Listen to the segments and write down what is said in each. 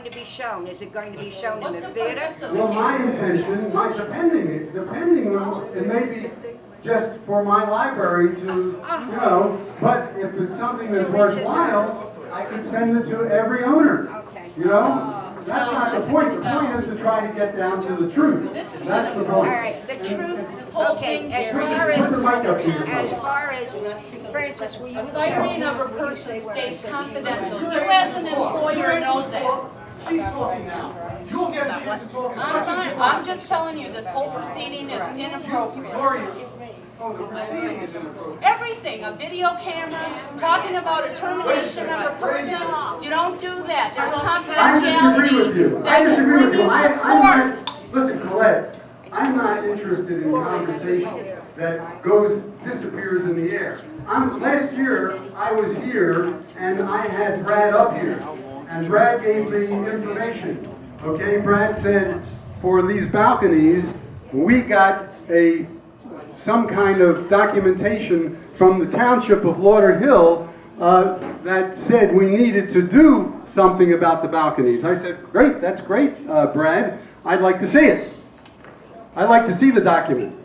to be shown? Is it going to be shown in the theater? Well, my intention, depending on, it may be just for my library to, you know, but if it's something that's worthwhile, I can send it to every owner. Okay. You know? That's not the point. The point is to try to get down to the truth. That's the point. All right, the truth. Okay, as far as Francis, will you? Firing of a person stays confidential. You as an employer know that. She's talking now. You'll get a chance to talk as much as you want. I'm just telling you, this whole proceeding is inappropriate. Oh, the proceeding is inappropriate. Everything, a video camera, talking about a termination of a person, you don't do that. There's confidentiality. I disagree with you. Listen, Colette, I'm not interested in conversation that disappears in the air. Last year, I was here, and I had Brad up here, and Brad gave me information. Okay, Brad said, for these balconies, we got some kind of documentation from the township of Lauderhill that said we needed to do something about the balconies. I said, great, that's great, Brad. I'd like to see it. I'd like to see the document.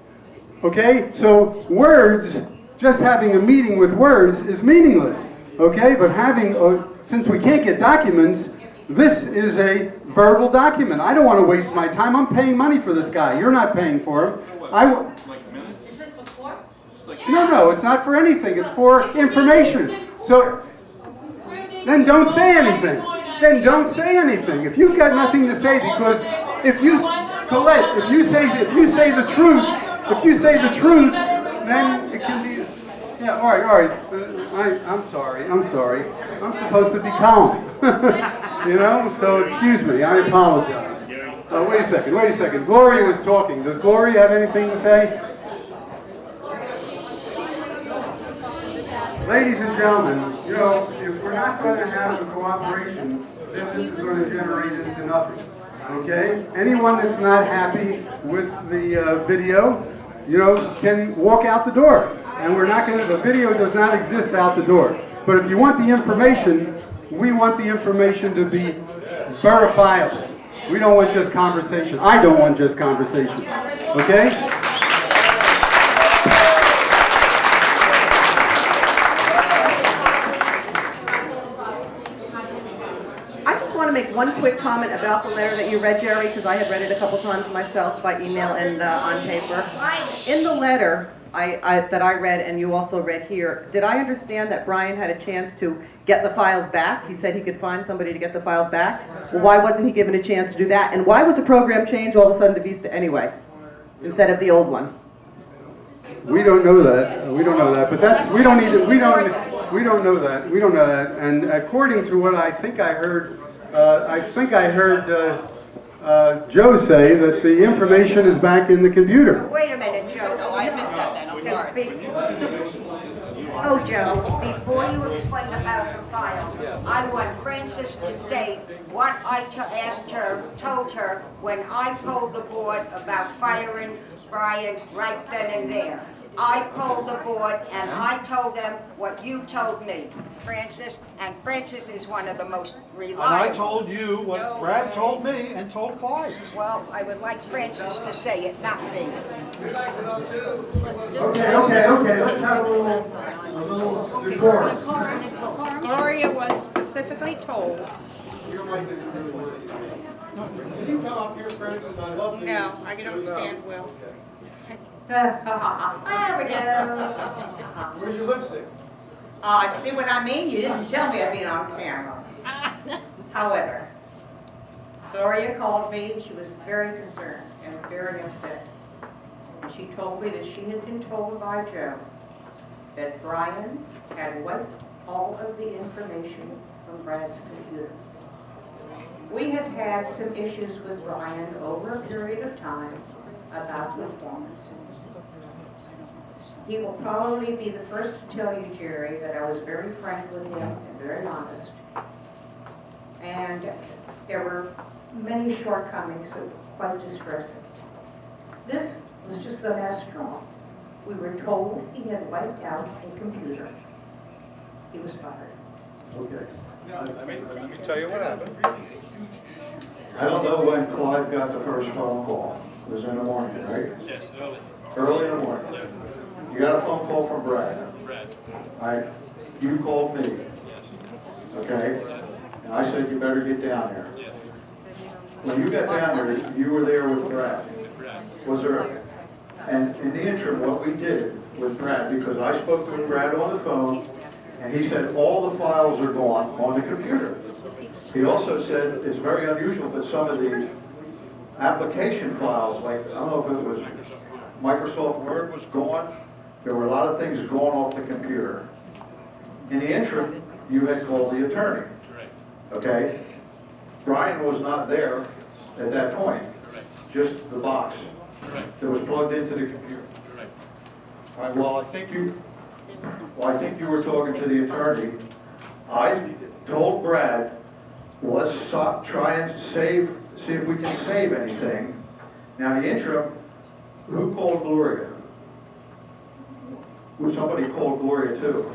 Okay, so words, just having a meeting with words is meaningless. Okay, but since we can't get documents, this is a verbal document. I don't want to waste my time. I'm paying money for this guy. You're not paying for him. No, it's not for anything. It's for information. So then don't say anything. Then don't say anything. If you've got nothing to say, because Colette, if you say the truth, then it can be. Yeah, all right. I'm sorry. I'm supposed to be calm. You know. So excuse me. I apologize. Wait a second. Gloria was talking. Does Gloria have anything to say? Ladies and gentlemen, you know, if we're not going to have the cooperation, then this is going to generate into nothing. Okay? Anyone that's not happy with the video, you know, can walk out the door. And we're not going to, the video does not exist out the door. But if you want the information, we want the information to be verifiable. We don't want just conversation. I don't want just conversation. Okay? Make one quick comment about the letter that you read, Jerry, because I have read it a couple times myself by email and on paper. In the letter that I read, and you also read here, did I understand that Brian had a chance to get the files back? He said he could find somebody to get the files back. Well, why wasn't he given a chance to do that? And why was the program changed all of a sudden to Vista anyway, instead of the old one? We don't know that. We don't know that. But that's we don't need. We don't know that. We don't know that. And according to what I think I heard. Joe say that the information is back in the computer. Wait a minute, Joe. Oh, I missed that then. I'm sorry. Oh, Joe, before you explain about the files, I want Frances to say what I told her when I told the board about firing Brian right then and there. I polled the board and I told them what you told me, Francis, and Francis is one of the most reliable. And I told you what Brad told me and told Clyde. Well, I would like Francis to say it, not me. Okay, let's have a little decorum. Gloria was specifically told. You don't like this really word. Can you come up here, Francis? I love you. No, I can understand well. There we go. Where's your lipstick? I see what I mean. You didn't tell me I'd be on camera. However, Gloria called me and she was very concerned and very upset. And she told me that she had been told by Joe that Brian had wiped all of the information from Brad's computer. We had had some issues with Brian over a period of time about performance. He will probably be the first to tell you, Jerry, that I was very frank with him and very honest. And there were many shortcomings that were quite distressing. This was just the last straw. We were told he had wiped out a computer. He was fired. Okay. Let me tell you what happened. I don't know when Clive got the first phone call. It was in the morning, right? Yes, early. Early in the morning. You got a phone call from Brad. Brad. You called me, Yes. okay? And I said, you better get down there. Yes. When you got down there, you were there with Brad. Brad. Was there? And in the interim, what we did with Brad, because I spoke with Brad on the phone, and he said all the files are gone on the computer. He also said it's very unusual, but some of the application files, like, I don't know if it was Microsoft Word was gone. There were a lot of things gone off the computer. In the interim, you had called the attorney. Correct. Okay? Brian was not there at that point. Correct. Just the box Correct. that was plugged into the computer. Correct. All right, well, I think you were talking to the attorney. I told Brad, let's try and see if we can save anything. Now, in the interim, who called Gloria? Well, somebody called Gloria too.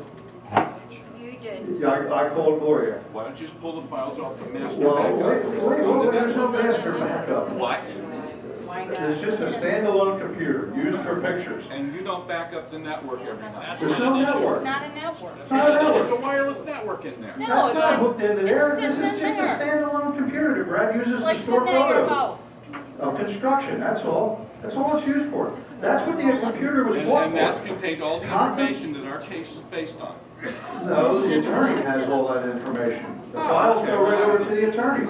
You did. Yeah, I called Gloria. Why don't you just pull the files off the master Well, backup? wait, there's no master backup. What? It's just a standalone computer used for pictures. And you don't back up the network every time. There's no network. It's not a network. It's not a There's network. a wireless network in there. No, That's it's not in- hooked into there. it's This sitting is in just a there. standalone computer that Brad uses It's to like store sitting at your photos house. of construction, that's all. That's all it's used for. That's what the computer was bought And that for. contains all the information that our case is based on. No, the attorney has all that information. The files go right over to the attorney.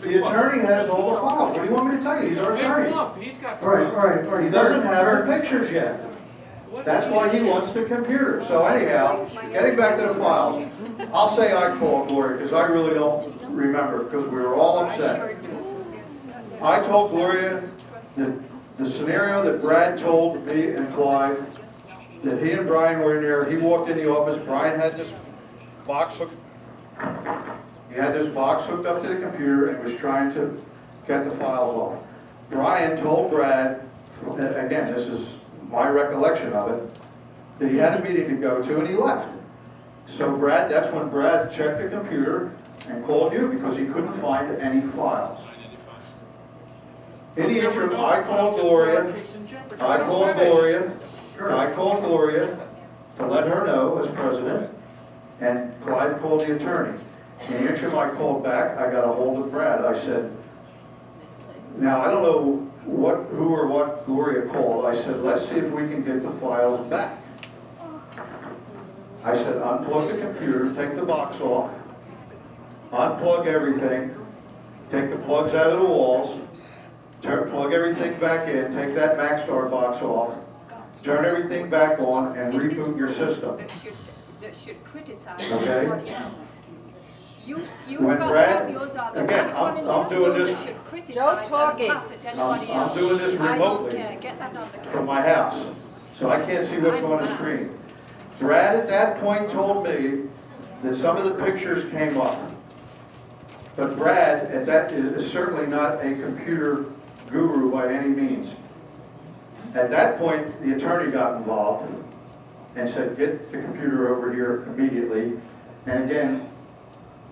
The attorney has all the files. What do you want me to tell you? He's our Big attorney. lump, he's got the All right, all files. right, all right. He doesn't have the pictures yet. That's why he wants the computer. So anyhow, getting back to the files, I'll say I called Gloria because I really don't remember because we were all upset. I told Gloria that the scenario that Brad told me and Clyde, that he and Brian were in there, he walked in the office, Brian had this box hooked, he had this box hooked up to the computer and was trying to get the files off. Brian told Brad, again, this is my recollection of it, that he had a meeting to go to and he left. So Brad, that's when Brad checked the computer and called you because he couldn't find any files. In the interim, I called Gloria to let her know as president, and Clyde called the attorney. In the interim, I called back, I got a hold of Brad, I said, now, I don't know who or what Gloria called, I said, let's see if we can get the files back. I said, unplug the computer, take the box off, unplug everything, take the plugs out of the walls, plug everything back in, take that MaxStar box off, turn everything back on, and reboot your system. That should criticize Okay. everybody else. You When got Brad- some, yours are the again, last one in I'm this doing room this- that should criticize and talking. laugh at anybody I'm else. doing this I don't remotely care, get that on the from camera. my house, so I can't see what's on the screen. Brad at that point told me that some of the pictures came up. But Brad at that is certainly not a computer guru by any means. At that point, the attorney got involved and said, get the computer over here immediately. And again,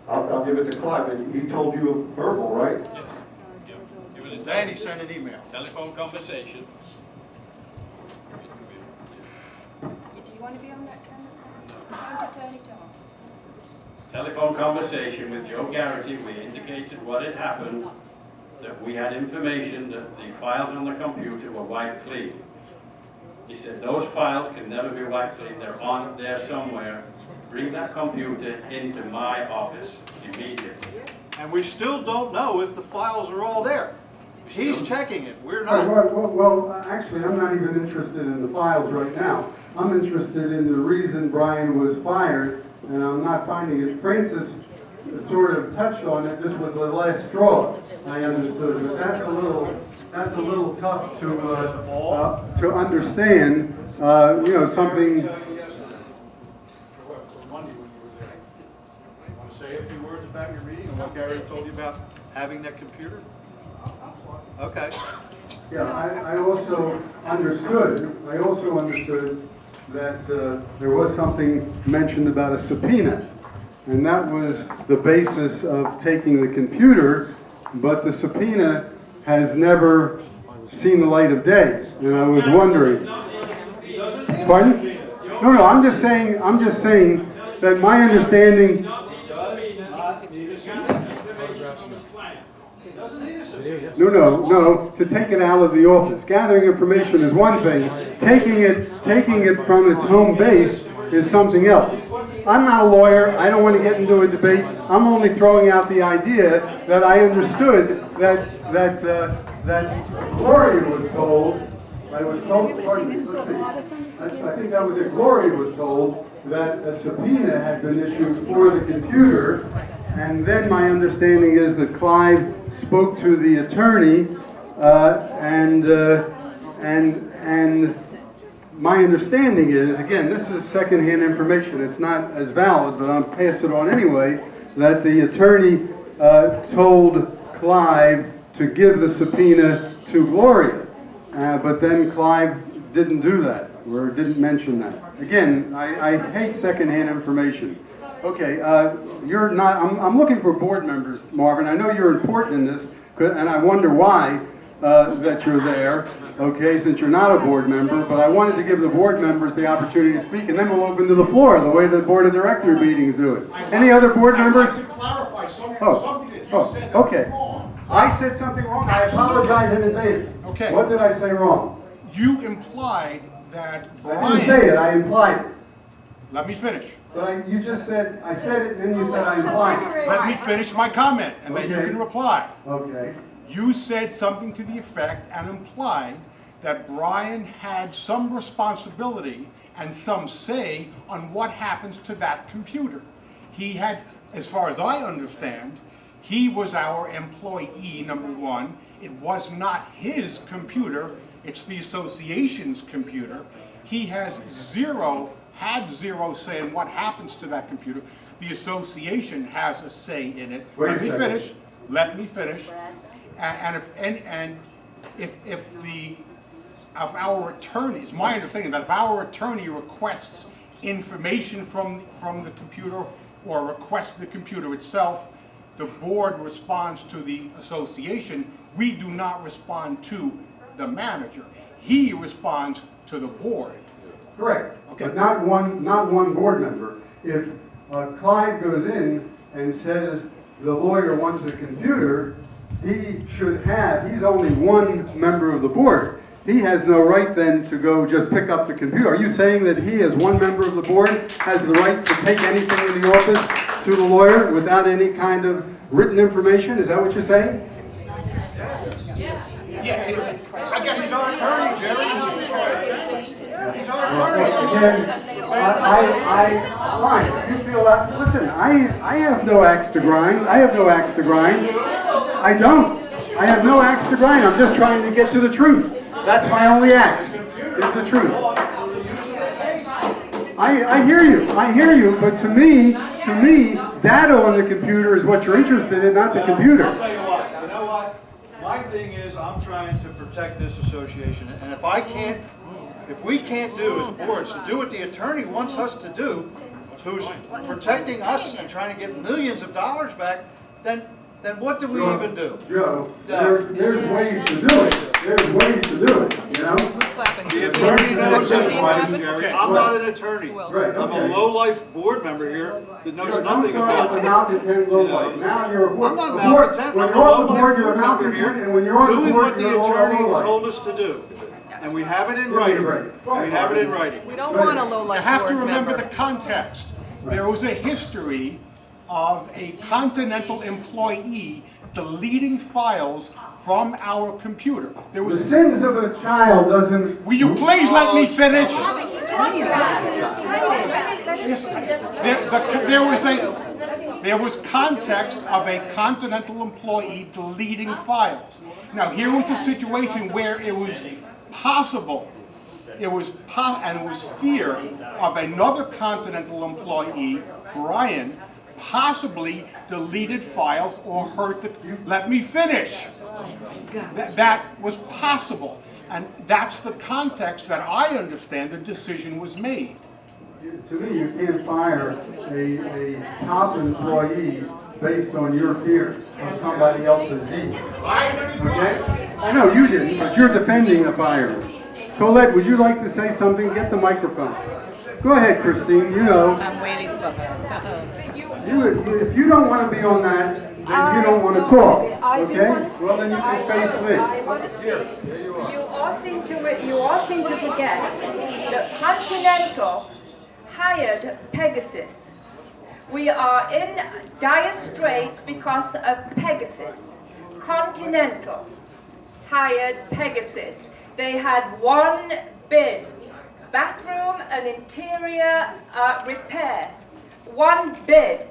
I'll give it to Clive, but he told you a verbal, right? Yes. It was a Then he sent an email. telephone conversation. Do you want to be on that camera? Don't turn it off. Telephone conversation with Joe Garrity. We indicated what had happened, that we had information that the files on the computer were wiped clean. He said, those files can never be wiped clean. They're on there somewhere. Bring that computer into my office immediately. And we still don't know if the files are all there. He's checking it, we're All not. right, well, actually, I'm not even interested in the files right now. I'm interested in the reason Brian was fired, and I'm not finding it. Francis sort of touched on it. This was the last straw, I understood, but that's a little tough to understand. You know, something. Monday when you were there. Want to say a few words about your meeting and what Gary told you about having that computer? Okay. Yeah, I also understood that there was something mentioned about a subpoena, and that was the basis of taking the computer but the subpoena has never seen the light of day, and I was wondering. Pardon? No, I'm just saying that my understanding. No, to take it out of the office. Gathering information is one thing. Taking it from its home base is something else. I'm not a lawyer. I don't want to get into a debate. I'm only throwing out the idea that I understood that Gloria was told. I was told. Pardon me. Let's see. I think that was it. Gloria was told that a subpoena had been issued for the computer, and then my understanding is that Clive spoke to the attorney, and my understanding is, again, this is secondhand information. It's not as valid, but I'll pass it on anyway, that the attorney told Clive to give the subpoena to Gloria, but then Clive didn't do that, or didn't mention that. Again, I hate secondhand information. Okay, you're not. I'm looking for board members, Marvin. I know you're important in this, and I wonder why that you're there. Okay, since you're not a board member, but I wanted to give the board members the opportunity to speak, and then we'll open to the floor, the way the board of director meetings do it. Any other board members? I'd like to clarify something that you said that okay. was wrong. I said something wrong. I apologize in advance. Okay. What did I say wrong? You implied that Brian... I didn't say it. I implied it. Let me finish. But you just said, I said it, and then you said I implied it. Let me finish my comment, and then you can reply. Okay. You said something to the effect and implied that Brian had some responsibility and some say on what happens to that computer. He had, as far as I understand, he was our employee, number one. It was not his computer, it's the association's computer. He had zero say in what happens to that computer. The association has a say in it. Let me finish. And if our attorneys, my understanding that if our attorney requests information from the computer or requests the computer itself, the board responds to the association. We do not respond to the manager. He responds to the board. Correct. Okay. But not one board member. If Clive goes in and says the lawyer wants the computer, he should have, he's only one member of the board. He has no right then to go just pick up the computer. Are you saying that he, as one member of the board, has the right to take anything in the office to the lawyer without any kind of written information? Is that what you're saying? Yeah, I guess he's our attorney, Jerry. He's our attorney. Again, fine. You feel that? Listen, I have no axe to grind. I don't. I have no axe to grind. I'm just trying to get to the truth. That's my only axe, is the truth. I hear you, but to me, data on the computer is what you're interested in, not the computer. I'll tell you what, my thing is I'm trying to protect this association, and if we can't do as boards to do what the attorney wants us to do, who's protecting us and trying to get millions of dollars back, then what do we even do? Joe, there's ways to do it. There's ways to do it, you know? The attorney knows that, Jerry. I'm not an attorney. Right, I'm a low-life board member here that knows nothing about it. Malcontent low-life. Now you're a board. I'm not malcontent. When I'm you're a on the board, low-life you're a board member here, malcontent, and when you're on the doing board, what you're the a attorney low-life. told us to do. And we have it in writing. We have it in writing. We don't want a low-life You have board to remember member. the context. There was a history of a Continental employee deleting files from our computer. There The was. sins of a child doesn't... Will you please let me finish? There was context of a Continental employee deleting files. Now here was a situation where it was possible, and it was fear of another Continental employee, Brian, possibly deleted files or hurt the... Let me finish. That was possible. And that's the context that I understand the decision was made. To me, you can't fire a top employee based on your fears of somebody else's deeds. Okay? I know you didn't, but you're defending the firemen. Colette, would you like to say something? Get the microphone. Go ahead, Christine, you know. I'm waiting for her. If you don't want to be on that, then you don't want to talk, okay? Well, then you can face me. I want to speak. You all seem to forget that Continental hired Pegasus. We are in dire straits because of Pegasus. Continental hired Pegasus. They had one bid, bathroom and interior repair. One bid.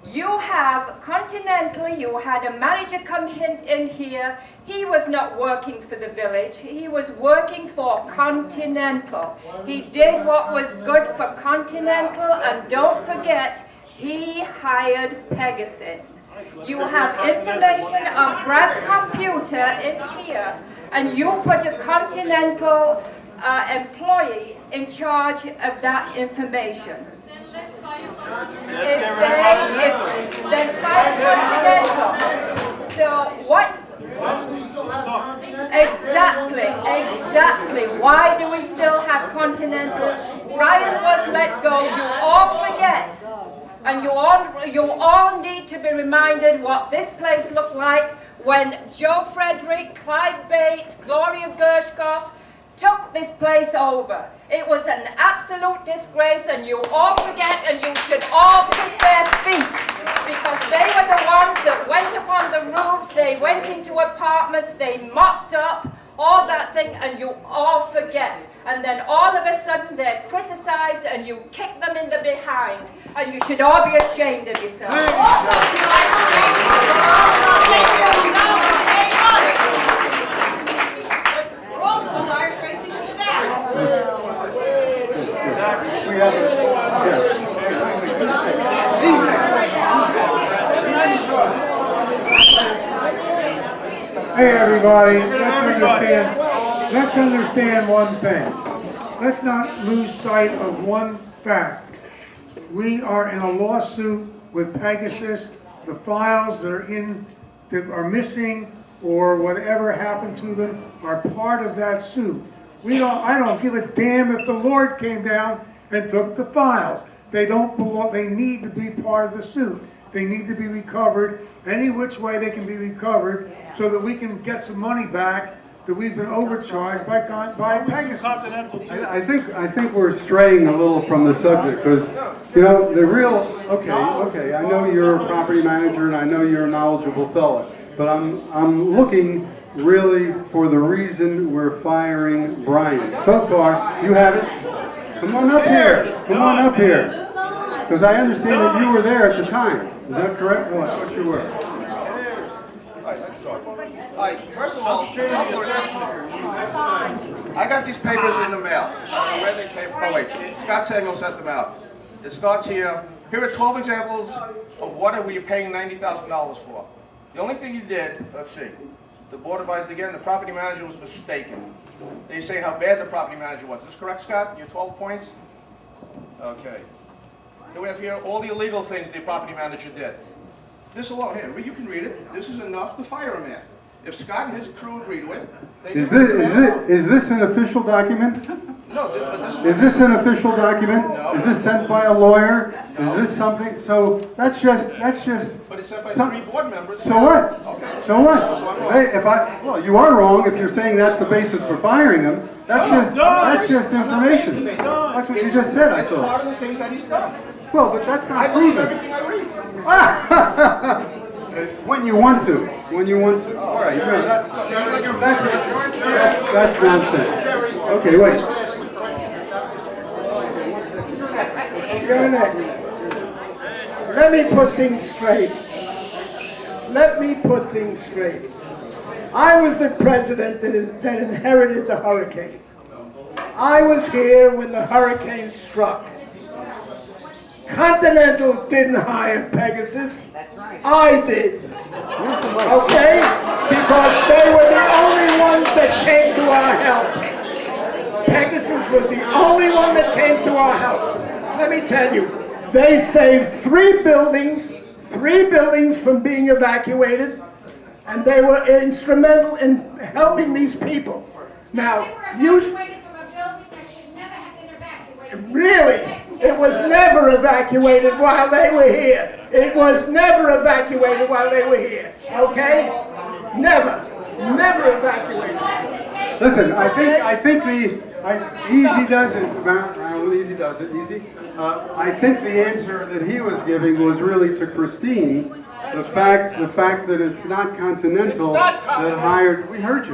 You have Continental, you had a manager come in here. He was not working for the village. He was working for Continental. He did what was good for Continental, and don't forget, he hired Pegasus. You have information on Brad's computer in here, and you put a Continental employee in charge of that information. Then fire Continental. So what? Exactly. Why do we still have Continental? Brian was let go. You all forget. And you all need to be reminded what this place looked like when Joe Frederick, Clyde Bates, Gloria Gershkoff took this place over. It was an absolute disgrace, and you all forget, and you should all kiss their feet, because they were the ones that went upon the roofs, they went into apartments, they mopped up, all that thing, and you all forget. And then all of a sudden they're criticized, and you kick them in the behind, and you should all be ashamed of yourselves. We have Hey everybody, let's understand one thing. Let's not lose sight of one fact. We are in a lawsuit with Pegasus. The files that are missing or whatever happened to them are part of that suit. I don't give a damn if the Lord came down and took the files. They don't belong, they need to be part of the suit. They need to be recovered any which way they can be recovered so that we can get some money back that we've been overcharged by Pegasus. I think we're straying a little from the subject, because, you know, the real, okay, I know you're a property manager and I know you're a knowledgeable fellow, but I'm looking really for the reason we're firing Brian. So far, you haven't. Come on up here. Come on up here. Because I understand that you were there at the time. Is that correct? What's your word? First of all, I got these papers in the mail. I don't know where they came from. Oh wait, Scott Samuel sent them out. It starts here. Here are 12 examples of what are we paying $90,000 for. The only thing you did, let's see, the board advised again, the property manager was mistaken. They say how bad the property manager was. Is this correct, Scott? Your 12 points? Okay. Then we have here all the illegal things the property manager did. This alone, here, you can read it. This is enough to fire a man. If Scott and his crew agree to it, Is this an official document? No, but this Is this an official document? No. Is this sent by a lawyer? No. Is this something? So that's just. But it's sent by 3 board members. So what? Okay. So what? So I'm wrong. Hey, well, you are wrong if you're saying that's the basis for firing him. That's just information. That's what you just said, I It's part thought. of the things that he's done. Well, but that's I not believe proven. everything I read. When you want to. When you want to. All right, no, that's nonsense. Okay, wait. Go next. Let me put things straight. I was the president that inherited the hurricane. I was here when the hurricane struck. Continental didn't hire Pegasus. I did. Okay? Because they were the only ones that came to our help. Pegasus was the only one that came to our help. Let me tell you, they saved 3 buildings, 3 buildings from being evacuated, and they were instrumental in helping these people. Now, you... Really? It was never evacuated while they were here. It was never evacuated while they were here. Okay? Never. Never evacuated. Listen, I think easy does it, easy. I think the answer that he was giving was really to Christine. The fact that it's not Continental that hired. We heard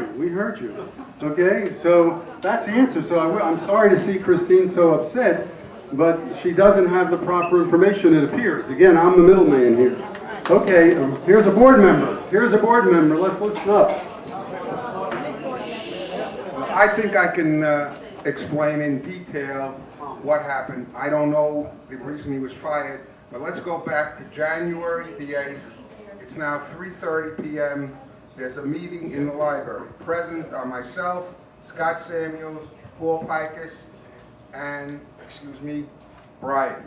you. Okay, so that's the answer. So I'm sorry to see Christine so upset, but she doesn't have the proper information, it appears. Again, I'm the middleman here. Okay, here's a board member. Let's listen up. I think I can explain in detail what happened. I don't know the reason he was fired, but let's go back to January the 8th. It's now 3:30 p.m. There's a meeting in the library. Present are myself, Scott Samuels, Paul Pikus, and, Brian.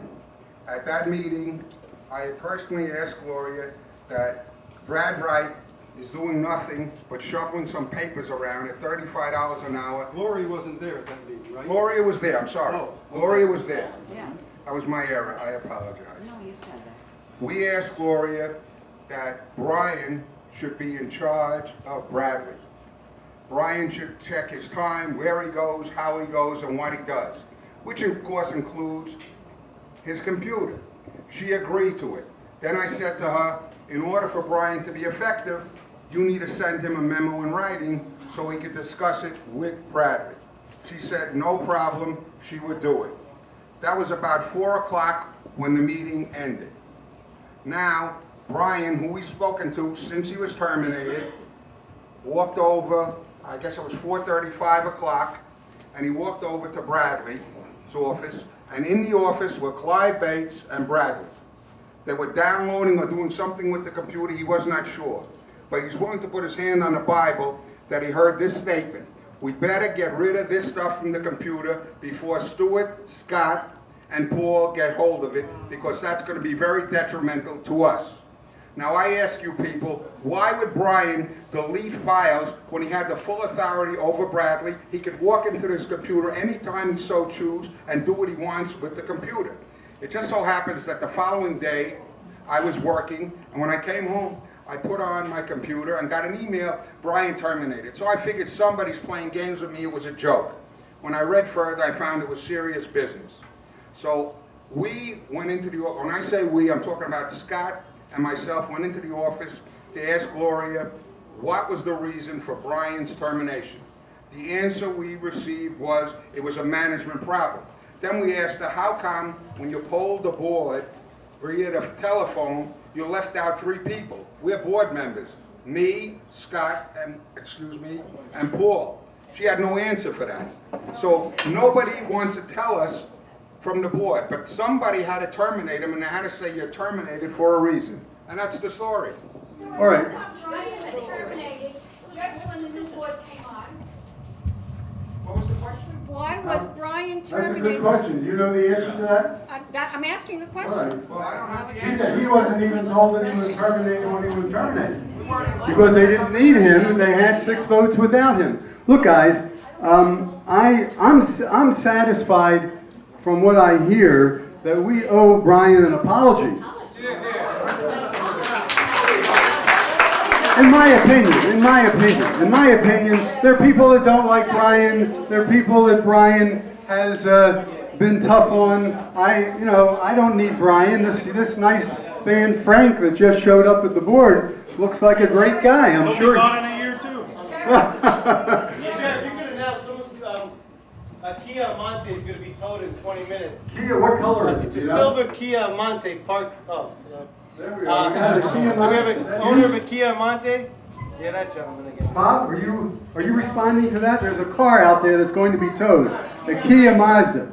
At that meeting, I personally asked Gloria that Brad Wright is doing nothing but shuffling some papers around at $35 an hour. Gloria wasn't there at that meeting, right? Gloria was there, I'm sorry. Oh, okay. Gloria was there. Yeah. That was my error, I apologize. No, you said that. We asked Gloria that Brian should be in charge of Bradley. Brian should check his time, where he goes, how he goes, and what he does, which of course includes his computer. She agreed to it. Then I said to her, in order for Brian to be effective, you need to send him a memo in writing so he could discuss it with Bradley. She said no problem, she would do it. That was about 4 o'clock when the meeting ended. Now, Brian, who we've spoken to since he was terminated, walked over, I guess it was 4:30, 5 o'clock, and he walked over to Bradley's office, and in the office were Clyde Bates and Bradley. They were downloading or doing something with the computer, he was not sure. But he's willing to put his hand on the Bible that he heard this statement: we better get rid of this stuff from the computer before Stuart, Scott, and Paul get hold of it, because that's going to be very detrimental to us. Now I ask you people, why would Brian delete files when he had the full authority over Bradley? He could walk into this computer anytime he so choose and do what he wants with the computer. It just so happens that the following day I was working, and when I came home, I put on my computer and got an email, Brian terminated. So I figured somebody's playing games with me, it was a joke. When I read further, I found it was serious business. So we went into the, when I say we, I'm talking about Scott and myself, went into the office to ask Gloria what was the reason for Brian's termination. The answer we received was it was a management problem. Then we asked her, how come when you polled the board via the telephone, you left out 3 people? We're board members, me, Scott, and and Paul. She had no answer for that. So nobody wants to tell us from the board, but somebody had to terminate him, and they had to say you're terminated for a reason. And that's the story. All right. Brian was terminated just when the new board came on. What was the question? Why was Brian That's a good terminated? question. Do you know the answer to that? I'm asking a All question. right. Well, I don't have the answer. He wasn't even told that he was terminated when he was terminated. Because they didn't need him, and they had 6 votes without him. Look, guys, I'm satisfied from what I hear that we owe Brian an apology. In my opinion, there are people that don't like Brian. There are people that Brian has been tough on. I don't need Brian. This nice man Frank that just showed up at the board looks like a great guy. I'm sure. He'll be gone in a year too. Jeff, you can announce a Kia Monte is going to be towed in 20 minutes. Kia, what color is it? It's a silver Kia Monte parked. There we go. We got a Kia We have Monte. an owner of a Kia Monte. Yeah, that gentleman again. Bob, are you responding to that? There's a car out there that's going to be towed. The Kia Mazda.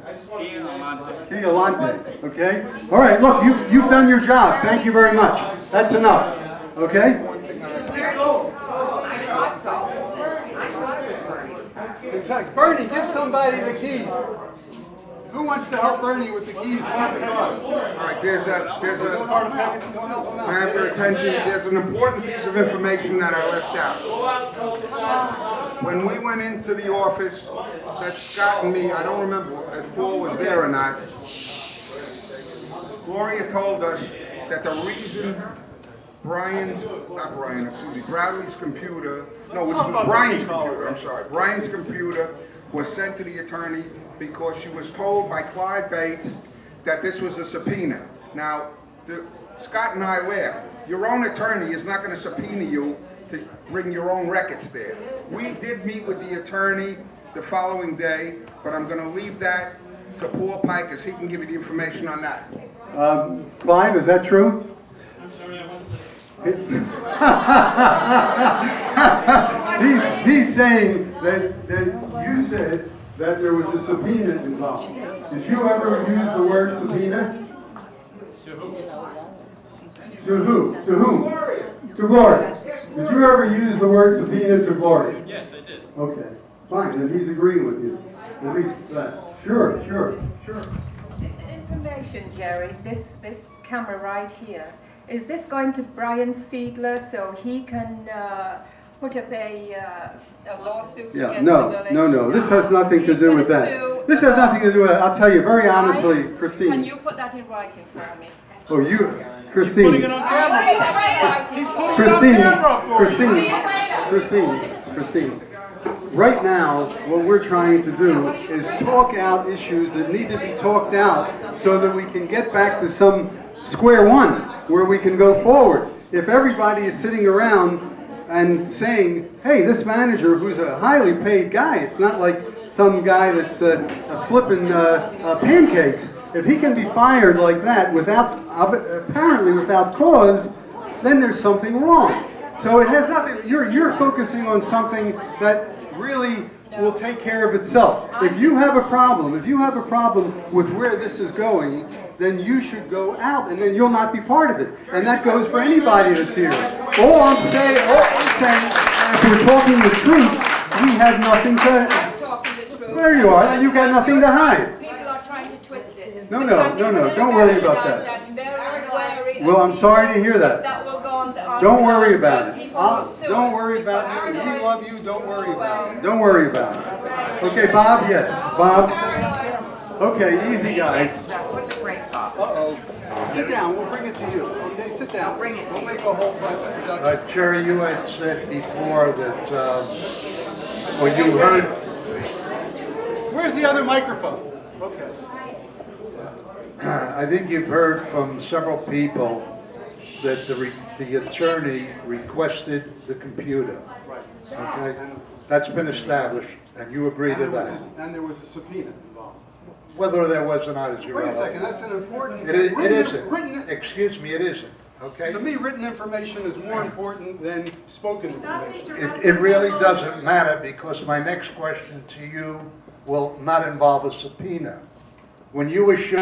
Kia Lante. Okay? All right, look, you've done your job. Thank you very much. That's enough. Okay? Bernie, give somebody the keys. Who wants to help Bernie with the keys to the car? All right, I have your attention, there's an important piece of information that I left out. When we went into the office, that Scott and me, I don't remember if Paul was there or not, Gloria told us that the reason Bradley's computer, no, it was Brian's computer, I'm sorry, Brian's computer was sent to the attorney because she was told by Clyde Bates that this was a subpoena. Now, Scott and I laughed. Your own attorney is not going to subpoena you to bring your own records there. We did meet with the attorney the following day, but I'm going to leave that to Paul Pike, as he can give you the information on that. Clive, is that true? He's saying that you said that there was a subpoena involved. Did you ever use the word subpoena? To who? To who? To whom? To Gloria. Did you ever use the word subpoena to Gloria? Yes, I did. Okay, fine, then he's agreeing with you. At least that. Sure. This information, Jerry, this camera right here, is this going to Brian Seidler so he can put up a lawsuit against the village? No. This has nothing to do with that. This has nothing to do with it. I'll tell you very honestly, Christine. Can you put that in writing for me? Oh, Christine. Putting it on camera. Christine. Right now, what we're trying to do is talk out issues that need to be talked out so that we can get back to some square one where we can go forward. If everybody is sitting around and saying, hey, this manager who's a highly paid guy, it's not like some guy that's flipping pancakes. If he can be fired like that apparently without cause, then there's something wrong. So it has nothing, you're focusing on something that really will take care of itself. If you have a problem with where this is going, then you should go out and then you'll not be part of it. And that goes for anybody that's here. All I'm saying, if we're talking the truth, we have nothing to... There you are, then you've got nothing to hide. People are trying to twist it. No, don't worry about that. Well, I'm sorry to hear that. Don't worry about it. Don't worry about it. We love you, don't worry about it. Don't worry about it. Okay, Bob, yes. Bob? Okay, easy, guys. Uh-oh. Sit down, we'll bring it to you. Okay, sit down. We'll make a whole introduction. Jerry, you had said before that, when you heard... Where's the other microphone? Okay. I think you've heard from several people that the attorney requested the computer. Right. Okay? That's been established, and you agree to that. And there was a subpoena involved. Whether there was or not is irrelevant. Wait a second, that's an important... It isn't. Excuse me, it isn't. Okay? To me, written information is more important than spoken information. It really doesn't matter, because my next question to you will not involve a subpoena. When you were shown